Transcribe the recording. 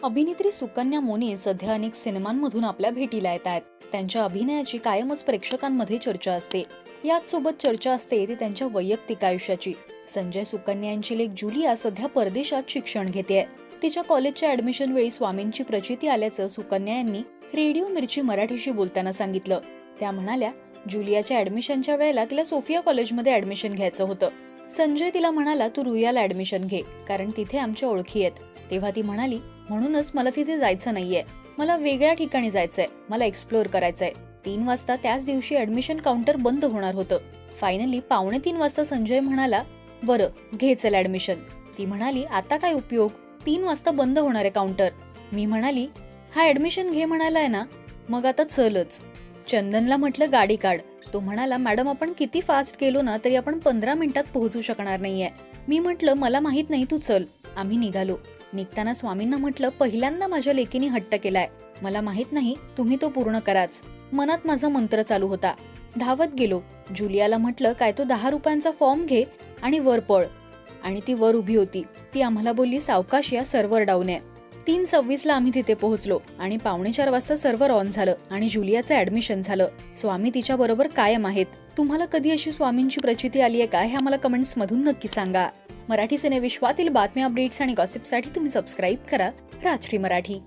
अभिनेत्री सुकन्या मोने सध्या अनेक सिनेमांमधून आपल्या भेटीला येत आहेत। त्यांच्या अभिनयाची कायमच प्रेक्षकांमध्ये चर्चा असते। याच सोबत चर्चा असते ती त्यांच्या वैयक्तिक आयुष्याची। संजय सुकन्या यांची लेक जुलिया सध्या परदेशात शिक्षण घेतेय। तिच्या कॉलेजच्या ऍडमिशन वेळी स्वामींची प्रचिती आल्याचं सुकन्या यांनी रेडिओ मिर्ची मराठीशी बोलताना सांगितलं। त्या म्हणाल्या, जुलियाच्या ऍडमिशनच्या वेळेला तिला सोफिया कॉलेजमध्ये ऍडमिशन घ्यायचं होतं। संजय तिला म्हणाला, तू रुयाला ऍडमिशन घे, कारण तिथे आमच्या ओळखी आहेत। तेव्हा ती म्हणाली, म्हणूनच मला तिथे जायचं नाहीये, मला वेगळ्या ठिकाणी जायचंय, मला एक्सप्लोर करायचंय। 3 वाजता त्याच दिवशी ऍडमिशन काउंटर बंद होणार होतं। फायनली 2:45 वाजता संजय म्हणाला, बरं घे चल ऍडमिशन। ती म्हणाली, आता काय उपयोग, 3 वाजता बंद होणार आहे काउंटर। मी म्हणाली, हा ऍडमिशन घे म्हणालाय ना, मग आता चलच। चंदनला म्हटलं गाडी काढ। तो म्हणाला, मॅडम आपण किती फास्ट गेलो ना तरी आपण 15 मिनिटात पोहोचू शकणार नाहीये। मी म्हटलं, मला माहित नाही, तू चल। आम्ही निघालो। निघताना स्वामींना म्हटलं, पहिल्यांदा माझ्या लेकीने हट्ट केलाय, मला माहित नाही, तुम्ही तो पूर्ण कराच। मनात माझा मंत्र चालू होता। धावत गेलो। जुलियाला म्हटलं, काय तो 10 रुपयांचा फॉर्म घे आणि वर पळ। आणि ती वर उभी होती। ती आम्हाला बोलली, सावकाश या, सर्व्हर डाऊन आहे। 3:26 ला आम्ही तिथे पोहोचलो आणि 3:45 वाजता सर्व्हर ऑन झालं आणि जुलियाचं ऍडमिशन झालं। स्वामी तिच्या बरोबर कायम आहेत। तुम्हाला कधी अशी स्वामींची प्रचिती आली आहे का, हे आम्हाला कमेंट्स मधून नक्की सांगा। मराठी सिने विश्वातील बातम्या, अपडेट्स आणि गॉसिपसाठी तुम्ही सबस्क्राईब करा राजश्री मराठी।